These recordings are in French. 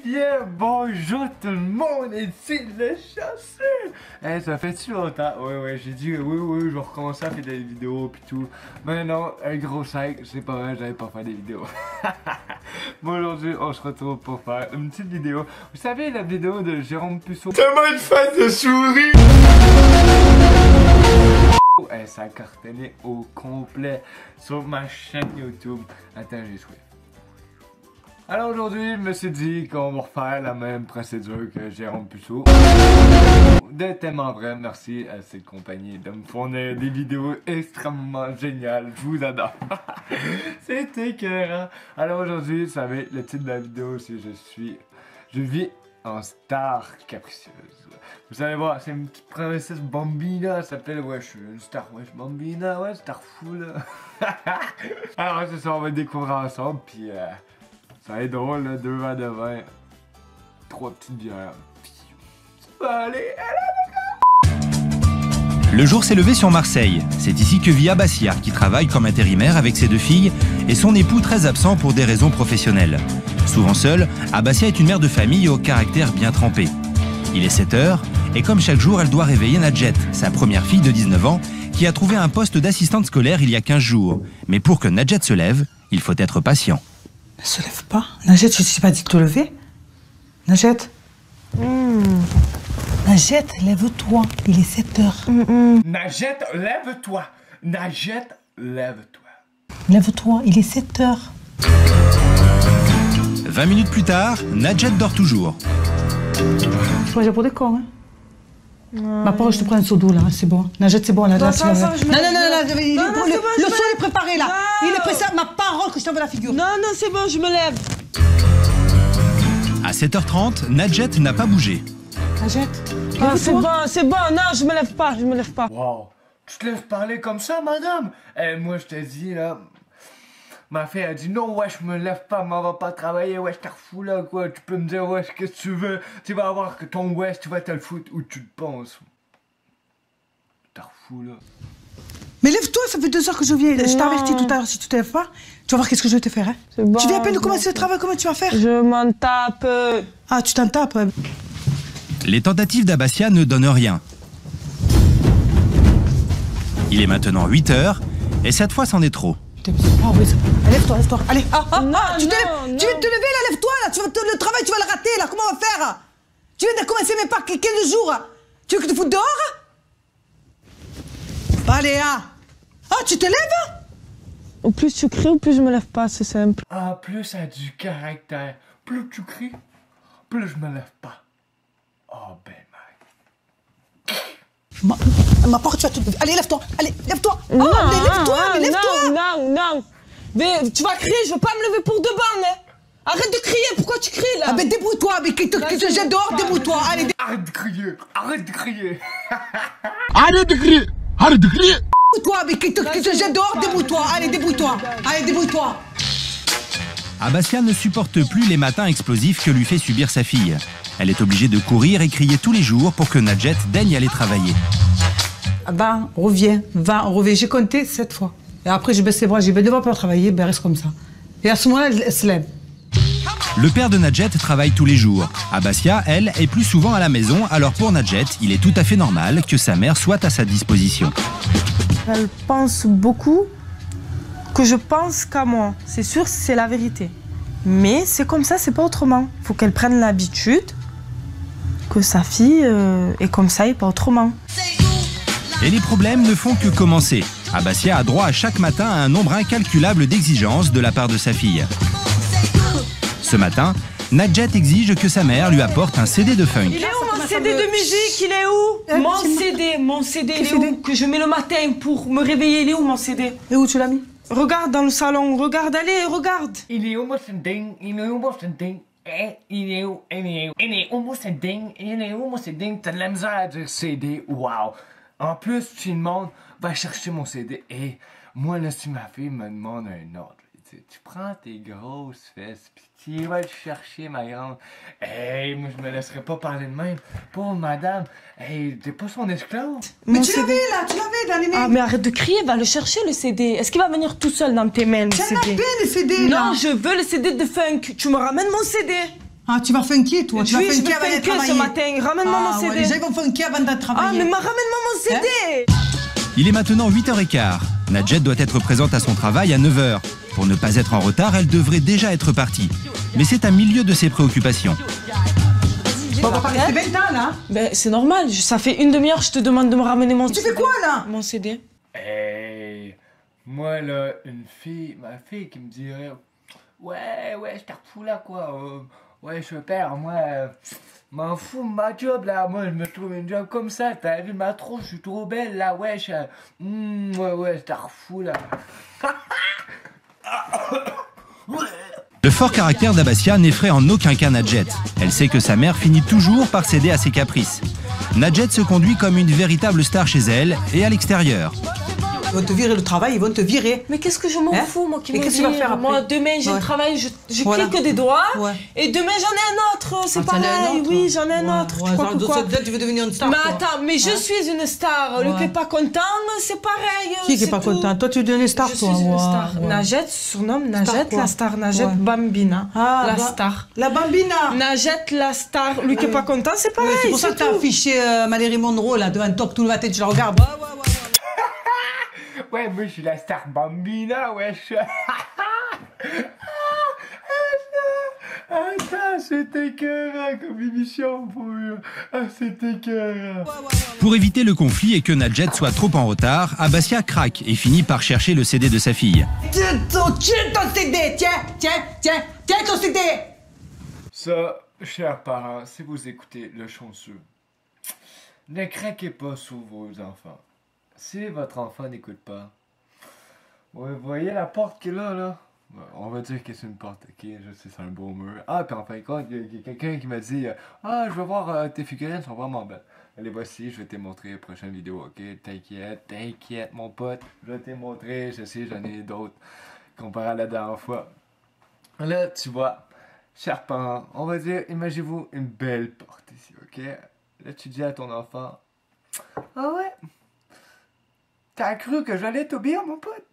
bien, bonjour tout le monde, ici le chasseur. Ça fait-tu longtemps? Ouais, j'ai dit oui, je vais recommencer à faire des vidéos pis tout. Mais non, un gros 5, c'est pas vrai, j'allais pas faire des vidéos. Bon, aujourd'hui, on se retrouve pour faire une petite vidéo. Vous savez, la vidéo de Jérôme Puceau. Tellement une face de souris! Ça a cartonné au complet sur ma chaîne YouTube. Attends, j'ai souhaité. Alors aujourd'hui, je me suis dit qu'on va refaire la même procédure que Jérôme Puceau. De tellement vrai, merci à cette compagnie de me fournir des vidéos extrêmement géniales. Je vous adore. C'est écœurant. Alors aujourd'hui, ça va être le titre de la vidéo, c'est Je vis en star capricieuse. Vous allez voir, c'est une petite princesse Bambina, elle s'appelle, ouais, je suis une star, ouais, Bambina, ouais, star fou, là. Alors c'est ça, on va découvrir ensemble, puis ça va être drôle, là, 2 verres de vin, 3 petites bières, puis ça va aller, Le jour s'est levé sur Marseille. C'est ici que vit Abassia, qui travaille comme intérimaire avec ses 2 filles et son époux très absent pour des raisons professionnelles. Souvent seule, Abassia est une mère de famille au caractère bien trempé. Il est 7 h et comme chaque jour, elle doit réveiller Nadjet, sa première fille de 19 ans, qui a trouvé un poste d'assistante scolaire il y a 15 jours. Mais pour que Nadjet se lève, il faut être patient. Ne se lève pas. Nadjet, je t'ai pas dit de te lever. Nadjet. Nadjet, lève-toi. Il est 7 h. Nadjet, lève-toi. Nadjet, lève-toi. Lève-toi, il est 7 h. 20 minutes plus tard, Nadjet dort toujours. Tu vas pour des cons, hein? Ma pauvre, je te prends un seau d'eau, là, c'est bon. Nadjet, c'est bon, là, non, là, non, le seau est préparé, là. Il est pressé, ma parole que je t'envoie la figure. Non, c'est bon, je me lève. À 7 h 30, Nadjet n'a pas bougé. Nadjet, c'est bon, non, je me lève pas. Wow, tu te lèves parler comme ça, madame? Moi, je te dis, là... Ma fille a dit non, wesh, je me lève pas, m'en va pas travailler, wesh, t'es fou là, quoi. Tu peux me dire, wesh, qu'est-ce que tu veux? Tu vas voir que ton wesh, tu vas te le foutre où tu te penses. T'es fou là. mais lève-toi, ça fait 2 heures que je viens. Je t'ai averti tout à l'heure, si tu te lèves pas, tu vas voir qu'est-ce que je vais te faire, hein. Bon, tu viens à peine de commencer le travail, comment tu vas faire? Je m'en tape. Ah, tu t'en tapes. Les tentatives d'Abassia ne donnent rien. Il est maintenant 8 h et cette fois c'en est trop. Lève-toi. Allez, Non, tu viens de te lever, là, lève-toi, là. Le travail, tu vas le rater, là. Comment on va faire? Tu viens de commencer même pas 15 jours. Tu veux que tu te foutes dehors? Allez, tu te lèves? Au plus tu cries, au plus je me lève pas, c'est simple. En plus, ça a du caractère. Plus tu cries, plus je me lève pas. Oh, ben, Ma porte, tu vas tout... Allez, lève-toi. Allez, lève-toi. Non, lève-toi. Non. Mais tu vas crier, je vais pas me lever pour de bon, hein. Arrête de crier, pourquoi tu cries, là? Ah ben, débrouille-toi, mais qui te jette dehors, débrouille-toi. Allez, arrête de crier. débrouille-toi, mais qui te jette dehors, débrouille-toi. Allez, débrouille-toi. Abassia ne supporte plus les matins explosifs que lui fait subir sa fille. Elle est obligée de courir et crier tous les jours pour que Nadjet daigne aller travailler. Va, reviens. J'ai compté 7 fois. Et après, je baisse les bras, j'ai dit, ne va pas travailler, ben reste comme ça. Et à ce moment-là, elle se lève. Le père de Nadjet travaille tous les jours. Abassia, elle, est plus souvent à la maison, alors pour Nadjet, il est tout à fait normal que sa mère soit à sa disposition. Elle pense beaucoup que je pense qu'à moi. C'est sûr, c'est la vérité. Mais c'est comme ça, c'est pas autrement. Faut qu'elle prenne l'habitude que sa fille est comme ça et pas autrement. Et les problèmes ne font que commencer. Abassia a droit à chaque matin à un nombre incalculable d'exigences de la part de sa fille. Ce matin, Nadjet exige que sa mère lui apporte un CD de funk. Il est où mon CD de musique? Il est où? Mon CD, il est où? Que je mets le matin pour me réveiller, il est où mon CD? Et où tu l'as mis? Regarde dans le salon, regarde, allez, regarde. Il est où mon CD? T'as de la misère à dire CD, wow. En plus, tu demandes, va chercher mon CD. Et moi, là, si ma fille me demande un ordre, tu prends tes grosses fesses, pis tu vas le chercher, ma grande. Hey, moi, je me laisserai pas parler de même. Pauvre madame, hey, t'es pas son esclave. Mais tu l'avais, là, dans les mains. Ah, mais arrête de crier, va le chercher, le CD. Est-ce qu'il va venir tout seul dans tes mains, le CD? J'en ai bien, le CD, là. Non, je veux le CD de funk. Tu me ramènes mon CD. Ah, tu vas funky, toi. Tu vas Oui, je funky vais avant d'aller funky ce travailler. matin. Ramène-moi mon CD. Ouais, les gens vont funky avant d'aller Ah, travailler. mais ramène-moi mon CD. Il est maintenant 8h15. Nadjet doit être présente à son travail à 9h. Pour ne pas être en retard, elle devrait déjà être partie. Mais c'est un milieu de ses préoccupations. On va pas rester 20 ans, là. Ben, c'est normal. Ça fait une demi-heure que je te demande de me ramener mon Tu CD. fais quoi, là? Mon CD. Hey, moi là, ma fille qui me dirait ouais, je t'en fous là quoi. Ouais, je suis père, moi, m'en fous de ma job là. Moi, je me trouve une job comme ça. T'as vu ma tronche, je suis trop belle là. Ouais, ouais, je t'en fous là. Le fort caractère d'Abassia n'effraie en aucun cas Nadjet. Elle sait que sa mère finit toujours par céder à ses caprices. Nadjet se conduit comme une véritable star chez elle et à l'extérieur. Ils vont te virer le travail, ils vont te virer. Mais qu'est-ce que je m'en fous, moi qui Et me qu'est-ce que tu vas faire après? Moi, demain, j'ai le travail, je clique des doigts. Ouais. Et demain, j'en ai un autre. C'est Ah, t'en as un pareil. autre? Oui, j'en ai un autre. Tu crois que quoi? Tu veux devenir une star. Mais toi. attends, mais je suis une star. Le qui est pas content, c'est pareil. Qui est c'est pas tout. content? Toi, tu deviens une star, Je toi. suis une Ouais, star. ouais. Najet se surnomme Najet quoi? la star. Najet Ouais. Bambina. Ah, la bah, star. La bambina. Najet la star. Lui qui est pas content, c'est pareil. C'est pour ça que t'as tout. affiché Valérie Monroe, là, devant un top tout le matin, tu la regardes. Ouais, moi je suis la star Bambina, wesh. Ah, c'était écœurant comme émission, pour eux. Ah, c'était écœurant. Pour éviter le conflit et que Nadjet soit trop en retard, Abassia craque et finit par chercher le CD de sa fille. Tiens ton CD, tiens ton CD. Ça, chers parents, si vous écoutez le chanceux, ne craquez pas sur vos enfants. Si votre enfant n'écoute pas, vous voyez la porte qui est là? On va dire que c'est une porte, ok? Je sais, c'est un beau mur. Ah, puis en fin de compte, il y a quelqu'un qui m'a dit ah, je veux voir tes figurines, elles sont vraiment belles. Allez, voici, je vais te montrer la prochaine vidéo, ok? T'inquiète, mon pote. Je vais te montrer, je sais, j'en ai d'autres comparé à la dernière fois. Là, tu vois, chers parents, on va dire, imaginez-vous une belle porte ici, ok? Là, tu dis à ton enfant, ah ouais? T'as cru que j'allais t'obéir, mon pote?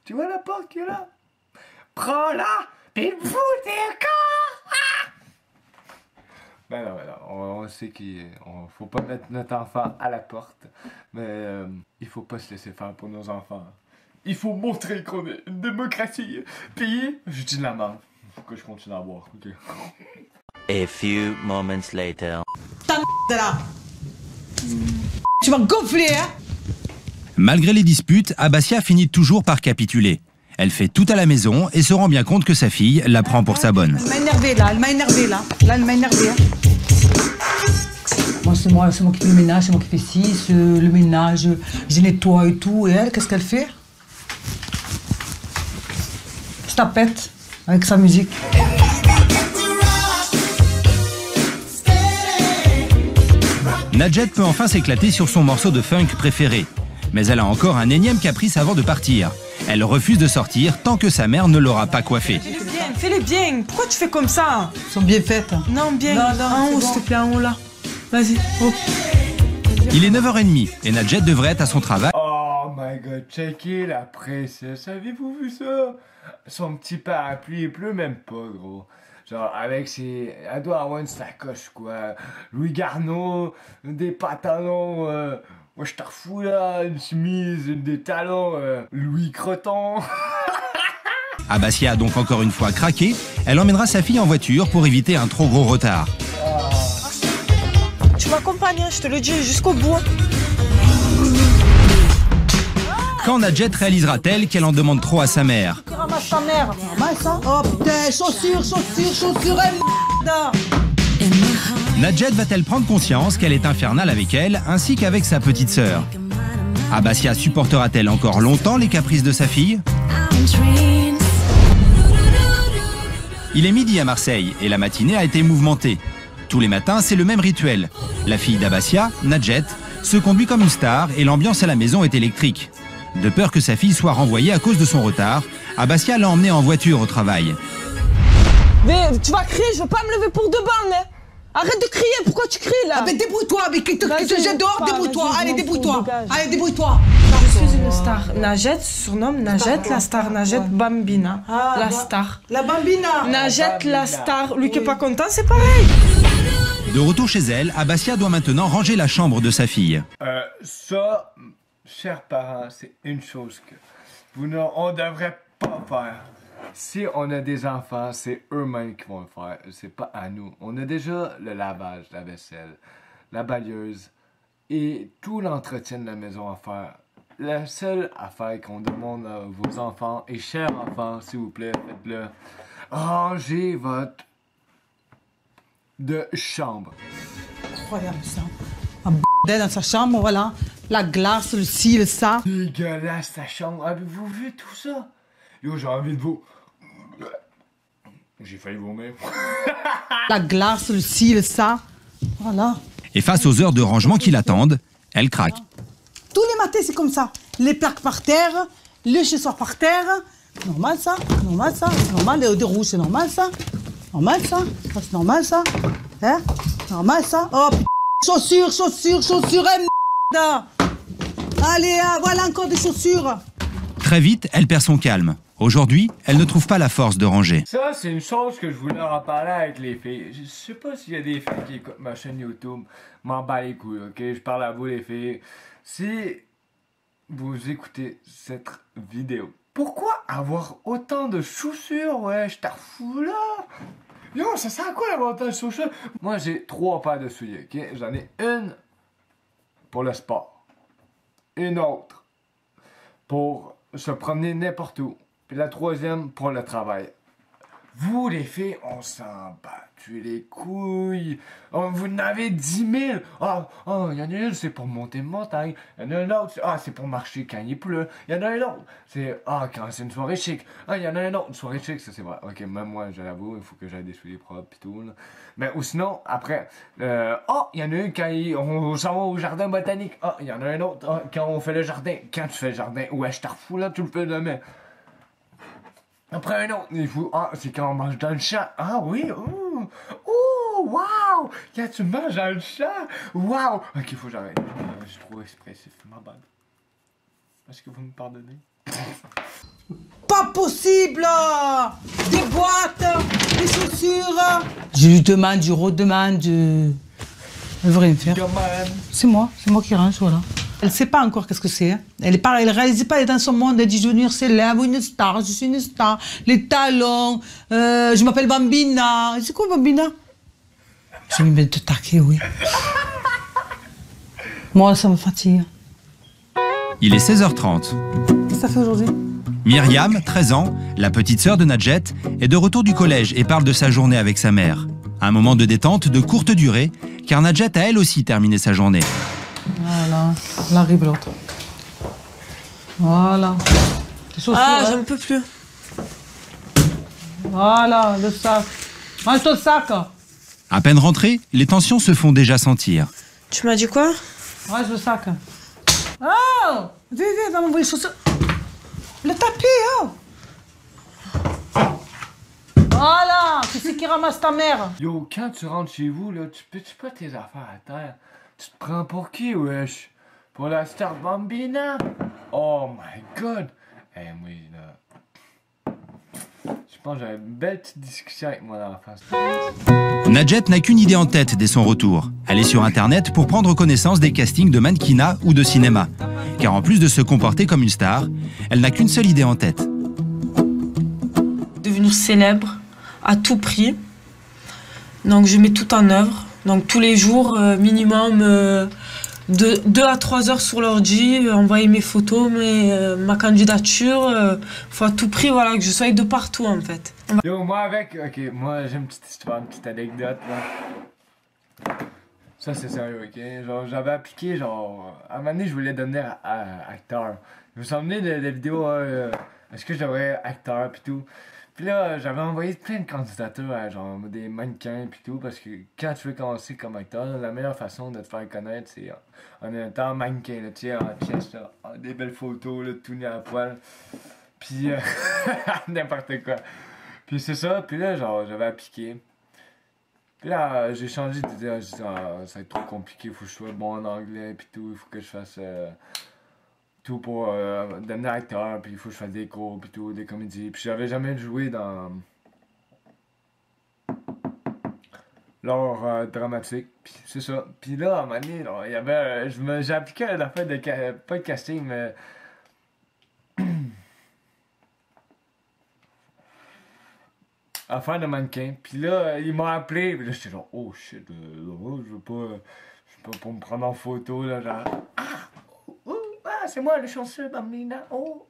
Tu vois la porte qui est là? Prends-la, pis fous tes corps! Ah! Ben non, on sait qu'il faut pas mettre notre enfant à la porte, mais il faut pas se laisser faire pour nos enfants. Il faut montrer qu'on est une démocratie. Puis, je dis de la merde. Faut que je continue à boire, ok? A few moments later. De là. Tu vas gonfler, hein? Malgré les disputes, Abassia finit toujours par capituler. Elle fait tout à la maison et se rend bien compte que sa fille la prend pour sa bonne. Elle m'a énervé là. Là, elle m'a énervé. Hein. Moi, c'est moi qui fais le ménage, c'est moi qui fais ci, le ménage, je nettoie et tout. Et elle, qu'est-ce qu'elle fait? Se la pète avec sa musique. Nadjet peut enfin s'éclater sur son morceau de funk préféré. Mais elle a encore un énième caprice avant de partir. Elle refuse de sortir tant que sa mère ne l'aura pas coiffée. Fais-le bien. Pourquoi tu fais comme ça? Elles sont bien faites. Non, bien. Non, En haut, c'est bon. s'il te plaît, en haut là. Vas-y. Oh. Il est 9h30 et Nadjet devrait être à son travail. Oh my god, checkez la princesse. Avez-vous vu ça? Son petit parapluie, il pleut même pas, gros. Genre, avec ses... Elle doit avoir une sacoche, quoi. Louis Garneau, des pantalons... Moi, je t'en fous, là. Une chemise, des talons... Louis Croton. Abassia a donc encore une fois craqué. Elle emmènera sa fille en voiture pour éviter un trop gros retard. Tu m'accompagnes, je te le dis jusqu'au bout. Quand Nadjet réalisera-t-elle qu'elle en demande trop à sa mère? Ramasse ta mère. Ramasse, hein. Oh putain, chaussures, merde. Nadjet va-t-elle prendre conscience qu'elle est infernale avec elle ainsi qu'avec sa petite sœur? Abassia supportera-t-elle encore longtemps les caprices de sa fille? Il est midi à Marseille et la matinée a été mouvementée. Tous les matins, c'est le même rituel. La fille d'Abassia, Nadjet, se conduit comme une star et l'ambiance à la maison est électrique. De peur que sa fille soit renvoyée à cause de son retard, Abassia l'a emmenée en voiture au travail. Mais tu vas crier, je vais pas me lever pour de bon, hein. Arrête de crier, pourquoi tu cries là? Ah ben débrouille-toi, mais qui te jette dehors, débrouille-toi. Allez, débrouille-toi. Allez, débrouille-toi. Je suis une star. Najet se surnomme Najet la star. Najet Bambina, la star. La bambina. Najet la star. Lui qui est pas content, c'est pareil. De retour chez elle, Abassia doit maintenant ranger la chambre de sa fille. Ça, chers parents, c'est une chose que on devrait pas faire. Si on a des enfants, c'est eux-mêmes qui vont le faire. C'est pas à nous. On a déjà le lavage, la vaisselle, la balayeuse et tout l'entretien de la maison à faire. La seule affaire qu'on demande à vos enfants, et chers enfants, s'il vous plaît, faites-le, rangez votre de chambre. Incroyable ça. Un dans sa chambre, voilà. La glace, le ci, le ça. Dégueulasse ta chambre. Avez-vous vu tout ça? Yo, j'ai envie de vous... J'ai failli vomir. La glace, le ci, le ça. Voilà. Et face aux heures de rangement qui l'attendent, elle craque. Tous les matins, c'est comme ça. Les plaques par terre, le chez-soi par terre. Normal ça, normal ça, c'est normal. Les odeurs rouges, c'est normal ça. Normal ça, c'est normal ça. Hein? Normal ça. Oh putain, chaussures, chaussures, chaussures, merde. Allez, voilà encore des chaussures. Très vite, elle perd son calme. Aujourd'hui, elle ne trouve pas la force de ranger. Ça, c'est une chose que je voulais en parler avec les filles. Je sais pas s'il y a des filles qui écoutent ma chaîne YouTube. M'en bats les couilles, ok? Je parle à vous, les filles. Si vous écoutez cette vidéo, pourquoi avoir autant de chaussures? Ouais, je t'en fous là! Yo, ça sert à quoi l'avantage de chaussures? Moi, j'ai 3 paires de souliers, ok? J'en ai une pour le sport. Une autre pour se promener n'importe où. Puis la 3e pour le travail. Vous, les filles, on s'en bat les couilles. Oh, vous en avez 10 000. Oh, il y en a une, c'est pour monter une montagne. Il y en a une autre, c'est pour marcher quand il pleut. Il y en a une autre, c'est quand c'est une soirée chic. Il y en a une autre, une soirée chic, ça c'est vrai. Ok, même moi, je l'avoue, il faut que j'aille des souliers propres pis tout. Là. Mais ou sinon, après, il y en a une quand on s'en va au jardin botanique. Il y en a un autre quand on fait le jardin. Quand tu fais le jardin, ouais, je t'en refous là, tu le fais demain. Après un autre, il faut... c'est quand on mange dans le champ. Ah oui, wow! Quand tu manges dans le champ, wow! Ok, faut que j'arrête. Je suis trop expressif, ma bad. Est-ce que vous me pardonnez? Pas possible! Des boîtes, des chaussures. Je lui demande, je redemande. Elle veut rien faire. C'est moi qui range, voilà. Elle ne sait pas encore qu'est-ce que c'est. Hein. Elle ne réalise pas, elle est dans son monde, elle dit je veux devenir célèbre, une star, je suis une star, les talons, je m'appelle Bambina. C'est quoi Bambina? Je vais me te taquer, oui. Moi, ça me fatigue. Il est 16h30. Qu'est-ce que ça fait aujourd'hui? Myriam, 13 ans, la petite sœur de Najet, est de retour du collège et parle de sa journée avec sa mère. Un moment de détente de courte durée, car Najet a elle aussi terminé sa journée. Voilà, là arrive l'autre. Voilà. J'en peux plus. Voilà, le sac. Range ton sac. À peine rentrée, les tensions se font déjà sentir. Tu m'as dit quoi? Range le sac. Oh! Viens, va m'envoyer les chaussures. Le tapis, Voilà! C'est ce qui ramasse ta mère. Yo, quand tu rentres chez vous, là, tu pas tes affaires à terre. Tu te prends pour qui, wesh? Pour la star Bambina? Oh my god! Moi, là... Je pense que j'avais une belle petite discussion avec mon enfant. Najet n'a qu'une idée en tête dès son retour. Aller sur Internet pour prendre connaissance des castings de mannequinat ou de cinéma. Car en plus de se comporter comme une star, elle n'a qu'une seule idée en tête. Devenir célèbre à tout prix. Donc je mets tout en œuvre. Donc tous les jours, minimum de 2 à 3 heures sur l'ordi, envoyer mes photos, ma candidature. Faut à tout prix voilà, que je sois de partout en fait. Yo, moi moi j'ai une petite histoire, une petite anecdote là. Ça c'est sérieux, ok? Genre j'avais appliqué, genre, à un moment donné je voulais devenir acteur. Je me suis emmené des vidéos, est-ce que je devrais être acteur pis tout. Puis là, j'avais envoyé plein de candidatures à genre des mannequins pis tout, parce que quand tu veux commencer comme acteur, là, la meilleure façon de te faire connaître, c'est en étant mannequin, là, tu sais, en chest, là, des belles photos, là, tout nu à poil, puis n'importe quoi. Puis c'est ça, puis là, genre, j'avais appliqué. Puis là, j'ai changé d'idée. J'ai dit, ah, ça va être trop compliqué, il faut que je sois bon en anglais, puis tout, il faut que je fasse tout pour devenir acteur, puis il faut que je fasse des cours, puis tout, des comédies. Puis j'avais jamais joué dans l'art dramatique, puis c'est ça. Puis là, à un moment donné, là, il y avait, j'ai appliqué à l'affaire de, pas de casting, mais affaire de mannequin. Puis là, ils m'ont appelé. Puis là, j'étais genre, oh shit, je veux pas me prendre en photo, là, genre, c'est moi le chanceux, Bambina. Oh,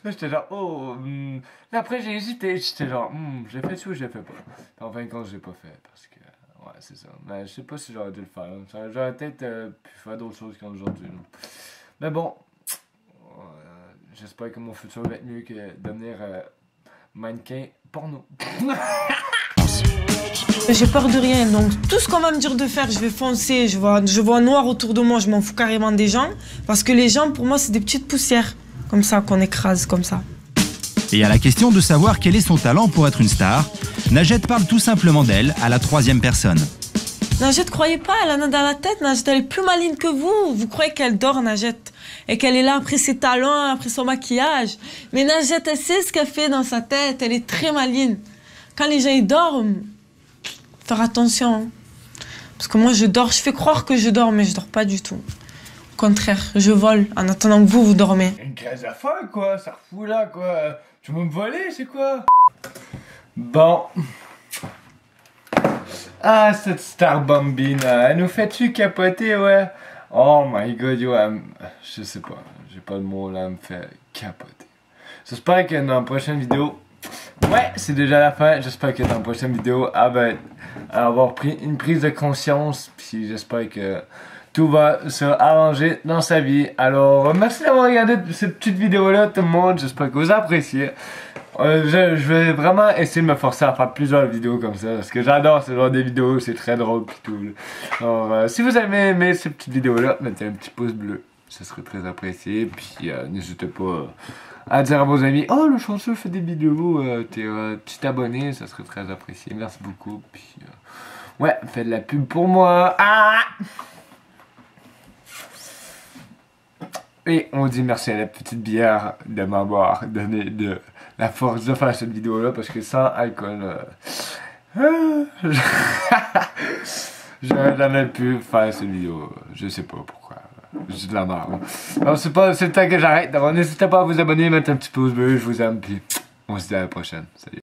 Là, j'étais genre, Là, après, j'ai hésité. J'étais genre, je l'ai fait ça ou je l'ai fait pas. Puis, en fin de compte, je l'ai pas fait parce que, ouais, c'est ça. Mais je sais pas si j'aurais dû le faire. J'aurais peut-être pu faire d'autres choses qu'aujourd'hui. Mais bon, j'espère que mon futur va être mieux que devenir mannequin porno. J'ai peur de rien, donc tout ce qu'on va me dire de faire, je vais foncer. Je vois noir autour de moi, je m'en fous carrément des gens. Parce que les gens, pour moi, c'est des petites poussières. Comme ça, qu'on écrase, comme ça. Et à la question de savoir quel est son talent pour être une star, Najette parle tout simplement d'elle à la troisième personne. Najette, croyez pas, elle en a dans la tête. Najette, elle est plus maligne que vous. Vous croyez qu'elle dort, Najette, et qu'elle est là après ses talons, après son maquillage. Mais Najette, elle sait ce qu'elle fait dans sa tête. Elle est très maligne. Quand les gens ils dorment, faire attention. Hein. Parce que moi, je dors. Je fais croire que je dors, mais je dors pas du tout. Au contraire, je vole en attendant que vous dormez. Une case à faire, quoi. Ça refout là, quoi. Tu veux me voler, c'est quoi? Bon. Ah, cette star Bambina, elle nous fait-tu capoter, ouais? Oh my god, yo, je sais pas, j'ai pas le mot là, elle me fait capoter. J'espère que dans la prochaine vidéo, ouais, c'est déjà la fin, j'espère que dans la prochaine vidéo, elle va avoir pris une prise de conscience, puis j'espère que tout va se arranger dans sa vie. Alors, merci d'avoir regardé cette petite vidéo-là, tout le monde, j'espère que vous appréciez. Je vais vraiment essayer de me forcer à faire plusieurs vidéos comme ça, parce que j'adore ce genre de vidéos, c'est très drôle pis tout. Alors, si vous avez aimé ces petites vidéos-là, mettez un petit pouce bleu, ça serait très apprécié. Puis n'hésitez pas à dire à vos amis, oh le chanceux fait des vidéos, t'es petit abonné, ça serait très apprécié. Merci beaucoup. Puis ouais, faites de la pub pour moi. Et on dit merci à la petite bière de m'avoir donné de la force de faire cette vidéo là, parce que sans alcool j'aurais jamais pu faire cette vidéo, je sais pas pourquoi, j'ai de la merde. Alors c'est le temps que j'arrête, donc n'hésitez pas à vous abonner, mettre un petit pouce bleu, je vous aime, puis on se dit à la prochaine, salut.